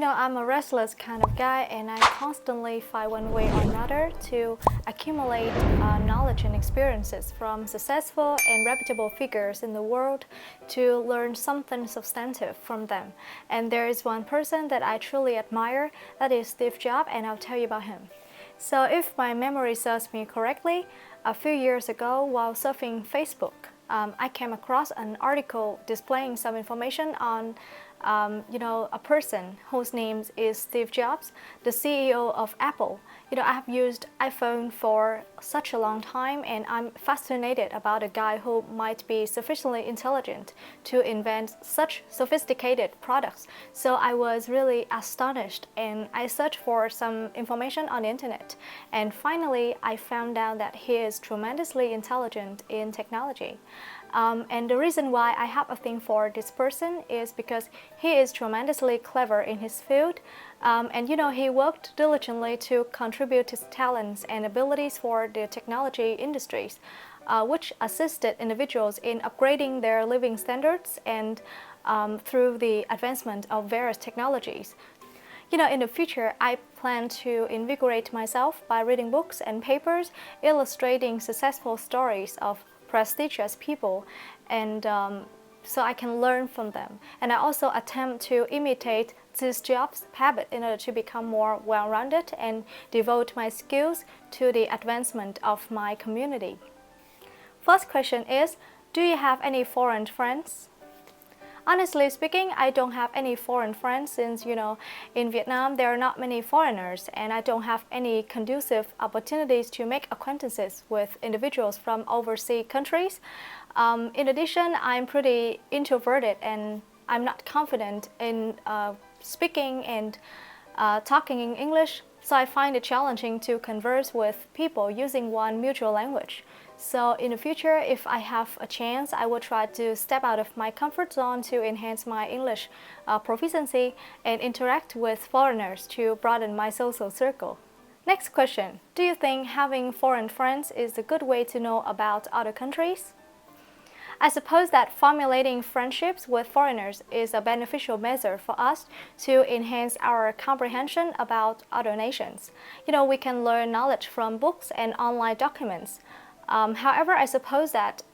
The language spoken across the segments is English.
I'm a restless kind of guy, and I constantly find one way or another to accumulate knowledge and experiences from successful and reputable figures in the world to learn something substantive from them. And there is one person that I truly admire, that is Steve Jobs, and I'll tell you about him. So if my memory serves me correctly, a few years ago while surfing Facebook, I came across an article displaying some information on a person whose name is Steve Jobs, the CEO of Apple. I have used iPhone for such a long time, and I'm fascinated about a guy who might be sufficiently intelligent to invent such sophisticated products. So I was really astonished, and I searched for some information on the internet. And finally, I found out that he is tremendously intelligent in technology. And the reason why I have a thing for this person is because he is tremendously clever in his field. And he worked diligently to contribute his talents and abilities for the technology industries, which assisted individuals in upgrading their living standards and through the advancement of various technologies. In the future, I plan to invigorate myself by reading books and papers illustrating successful stories of prestigious people, and so I can learn from them. And I also attempt to imitate this Jobs' habit in order to become more well-rounded and devote my skills to the advancement of my community. First question is, do you have any foreign friends? Honestly speaking, I don't have any foreign friends since, in Vietnam there are not many foreigners, and I don't have any conducive opportunities to make acquaintances with individuals from overseas countries. In addition, I'm pretty introverted and I'm not confident in speaking and talking in English, so I find it challenging to converse with people using one mutual language. So in the future, if I have a chance, I will try to step out of my comfort zone to enhance my English proficiency and interact with foreigners to broaden my social circle. Next question. Do you think having foreign friends is a good way to know about other countries? I suppose that formulating friendships with foreigners is a beneficial measure for us to enhance our comprehension about other nations. We can learn knowledge from books and online documents. However, I suppose that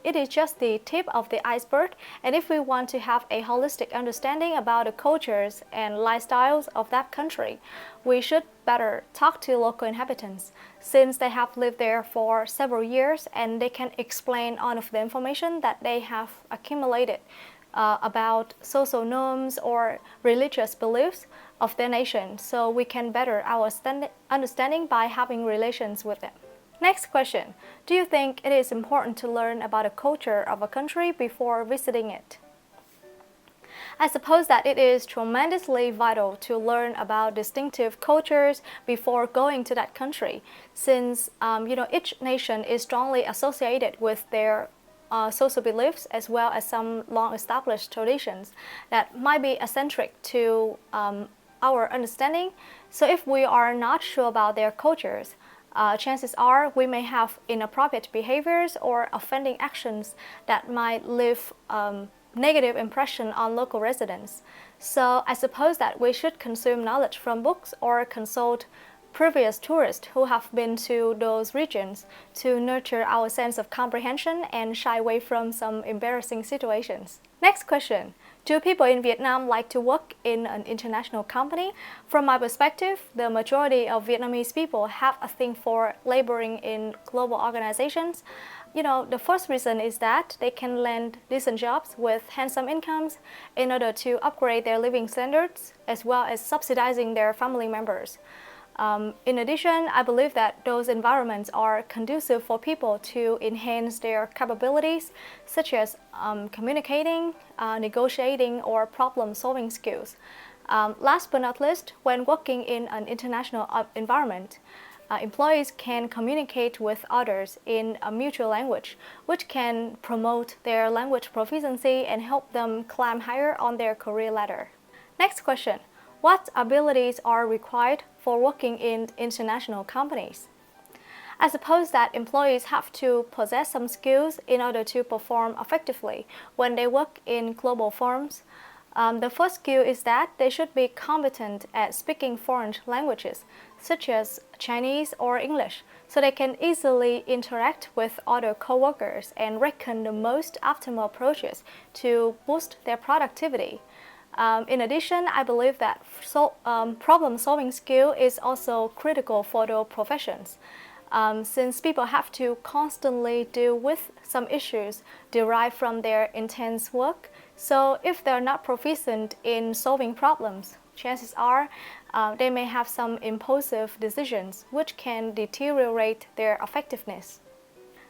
it is just the tip of the iceberg, and if we want to have a holistic understanding about the cultures and lifestyles of that country, we should better talk to local inhabitants, since they have lived there for several years and they can explain all of the information that they have accumulated about social norms or religious beliefs of their nation, so we can better our understanding by having relations with them. Next question. Do you think it is important to learn about the culture of a country before visiting it? I suppose that it is tremendously vital to learn about distinctive cultures before going to that country, since each nation is strongly associated with their social beliefs as well as some long-established traditions that might be eccentric to our understanding. So if we are not sure about their cultures, chances are we may have inappropriate behaviors or offending actions that might leave negative impression on local residents. So I suppose that we should consume knowledge from books or consult previous tourists who have been to those regions to nurture our sense of comprehension and shy away from some embarrassing situations. Next question. Do people in Vietnam like to work in an international company? From my perspective, the majority of Vietnamese people have a thing for laboring in global organizations. The first reason is that they can land decent jobs with handsome incomes in order to upgrade their living standards, as well as subsidizing their family members. In addition, I believe that those environments are conducive for people to enhance their capabilities, such as communicating, negotiating, or problem-solving skills. Last but not least, when working in an international environment, employees can communicate with others in a mutual language, which can promote their language proficiency and help them climb higher on their career ladder. Next question. What abilities are required for working in international companies? I suppose that employees have to possess some skills in order to perform effectively when they work in global firms. The first skill is that they should be competent at speaking foreign languages, such as Chinese or English, so they can easily interact with other coworkers and reckon the most optimal approaches to boost their productivity. In addition, I believe that problem-solving skill is also critical for the professions. Since people have to constantly deal with some issues derived from their intense work, so if they're not proficient in solving problems, chances are they may have some impulsive decisions which can deteriorate their effectiveness.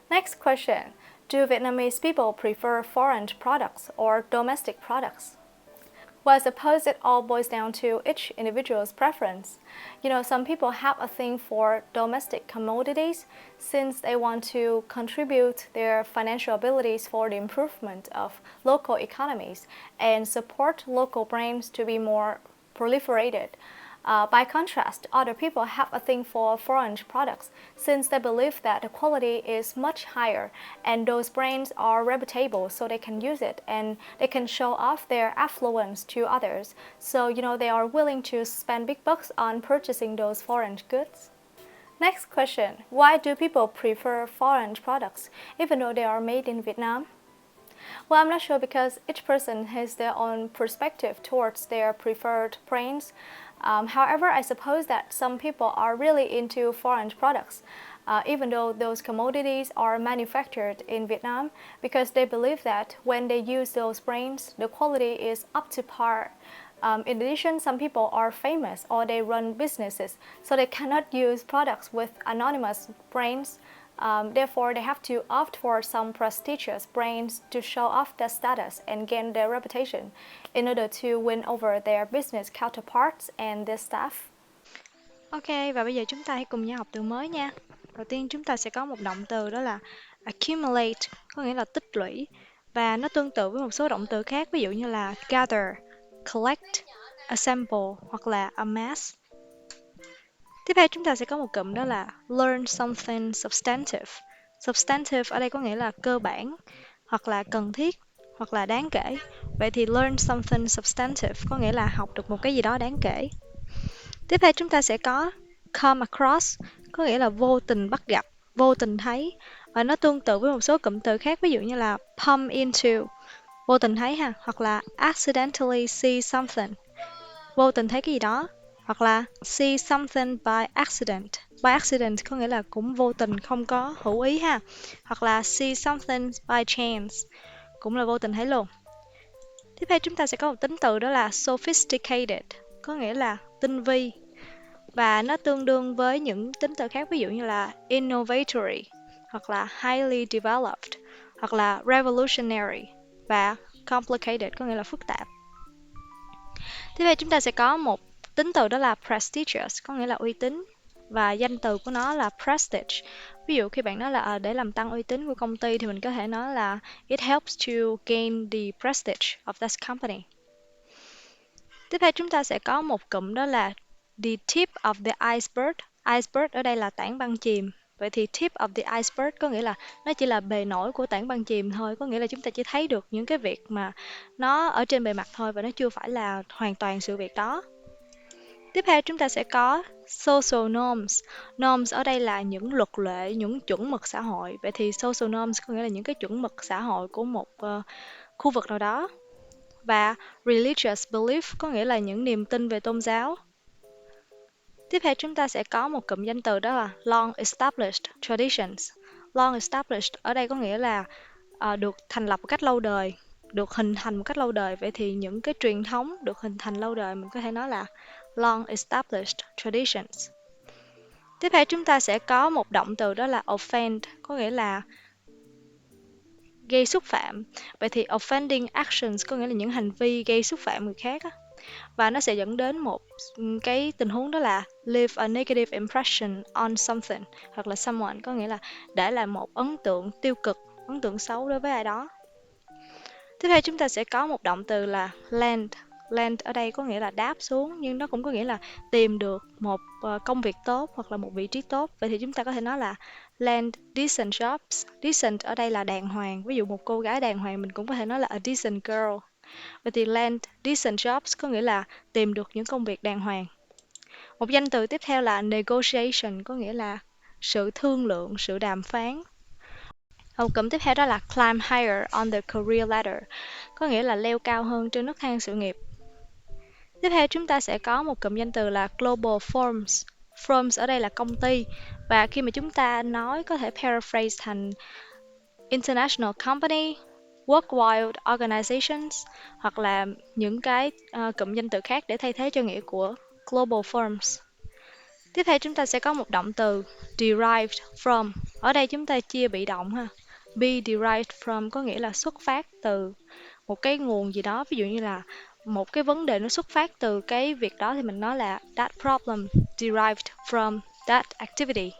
Next question. Do Vietnamese people prefer foreign products or domestic products? Well, I suppose it all boils down to each individual's preference. Some people have a thing for domestic commodities since they want to contribute their financial abilities for the improvement of local economies and support local brands to be more proliferated. By contrast, other people have a thing for foreign products since they believe that the quality is much higher and those brands are reputable so they can use it and they can show off their affluence to others. So, they are willing to spend big bucks on purchasing those foreign goods. Next question. Why do people prefer foreign products even though they are made in Vietnam? Well, I'm not sure because each person has their own perspective towards their preferred brands. However, I suppose that some people are really into foreign products, even though those commodities are manufactured in Vietnam, because they believe that when they use those brands, the quality is up to par. In addition, some people are famous or they run businesses, so they cannot use products with anonymous brands. Therefore, they have to opt for some prestigious brands to show off their status and gain their reputation in order to win over their business counterparts and their staff. Ok, và bây giờ chúng ta hãy cùng nhau học từ mới nha. Đầu tiên chúng ta sẽ có một động từ đó là accumulate, có nghĩa là tích lũy. Và nó tương tự với một số động từ khác, ví dụ như là gather, collect, assemble hoặc là amass. Tiếp theo chúng ta sẽ có một cụm đó là learn something substantive. Substantive ở đây có nghĩa là cơ bản, hoặc là cần thiết, hoặc là đáng kể. Vậy thì learn something substantive có nghĩa là học được một cái gì đó đáng kể. Tiếp theo chúng ta sẽ có come across, có nghĩa là vô tình bắt gặp, vô tình thấy. Và nó tương tự với một số cụm từ khác, ví dụ như là bump into, vô tình thấy ha, hoặc là accidentally see something, vô tình thấy cái gì đó. Hoặc là see something by accident. By accident có nghĩa là cũng vô tình, không có hữu ý ha. Hoặc là see something by chance, cũng là vô tình thấy luôn. Tiếp theo chúng ta sẽ có một tính từ đó là sophisticated, có nghĩa là tinh vi. Và nó tương đương với những tính từ khác, ví dụ như là innovatory, hoặc là highly developed, hoặc là revolutionary, và complicated có nghĩa là phức tạp. Tiếp theo chúng ta sẽ có một tính từ đó là prestigious, có nghĩa là uy tín. Và danh từ của nó là prestige. Ví dụ khi bạn nói là để làm tăng uy tín của công ty thì mình có thể nói là it helps to gain the prestige of that company. Tiếp theo chúng ta sẽ có một cụm đó là the tip of the iceberg. Iceberg ở đây là tảng băng chìm. Vậy thì tip of the iceberg có nghĩa là nó chỉ là bề nổi của tảng băng chìm thôi. Có nghĩa là chúng ta chỉ thấy được những cái việc mà nó ở trên bề mặt thôi và nó chưa phải là hoàn toàn sự việc đó. Tiếp theo chúng ta sẽ có social norms. Norms ở đây là những luật lệ, những chuẩn mực xã hội. Vậy thì social norms có nghĩa là những cái chuẩn mực xã hội của một khu vực nào đó. Và religious belief có nghĩa là những niềm tin về tôn giáo. Tiếp theo chúng ta sẽ có một cụm danh từ đó là long established traditions. Long established ở đây có nghĩa là được thành lập một cách lâu đời, được hình thành một cách lâu đời. Vậy thì những cái truyền thống được hình thành lâu đời mình có thể nói là long established traditions. Tiếp theo chúng ta sẽ có một động từ đó là offend, có nghĩa là gây xúc phạm. Vậy thì offending actions có nghĩa là những hành vi gây xúc phạm người khác á. Và nó sẽ dẫn đến một cái tình huống đó là leave a negative impression on something hoặc là someone, có nghĩa là để lại một ấn tượng tiêu cực, ấn tượng xấu đối với ai đó. Tiếp theo chúng ta sẽ có một động từ là land. Land ở đây có nghĩa là đáp xuống, nhưng nó cũng có nghĩa là tìm được một công việc tốt hoặc là một vị trí tốt. Vậy thì chúng ta có thể nói là land decent jobs. Decent ở đây là đàng hoàng. Ví dụ một cô gái đàng hoàng mình cũng có thể nói là a decent girl. Vậy thì land decent jobs có nghĩa là tìm được những công việc đàng hoàng. Một danh từ tiếp theo là negotiation, có nghĩa là sự thương lượng, sự đàm phán. Một cụm tiếp theo đó là climb higher on the career ladder, có nghĩa là leo cao hơn trên nấc thang sự nghiệp. Tiếp theo chúng ta sẽ có một cụm danh từ là global firms. Firms ở đây là công ty, và khi mà chúng ta nói có thể paraphrase thành international company, worldwide organizations, hoặc là những cái cụm danh từ khác để thay thế cho nghĩa của global firms. Tiếp theo chúng ta sẽ có một động từ derived from. Ở đây chúng ta chia bị động ha. Be derived from có nghĩa là xuất phát từ một cái nguồn gì đó. Ví dụ như là một cái vấn đề nó xuất phát từ cái việc đó thì mình nói là that problem derived from that activity.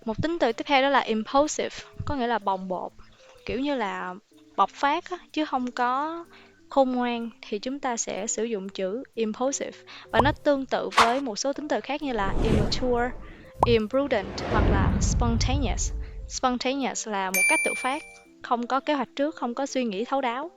Một tính từ tiếp theo đó là impulsive, có nghĩa là bồng bột, kiểu như là bộc phát á, chứ không có khôn ngoan, thì chúng ta sẽ sử dụng chữ impulsive. Và nó tương tự với một số tính từ khác như là immature, imprudent hoặc là spontaneous. Spontaneous là một cách tự phát, không có kế hoạch trước, không có suy nghĩ thấu đáo.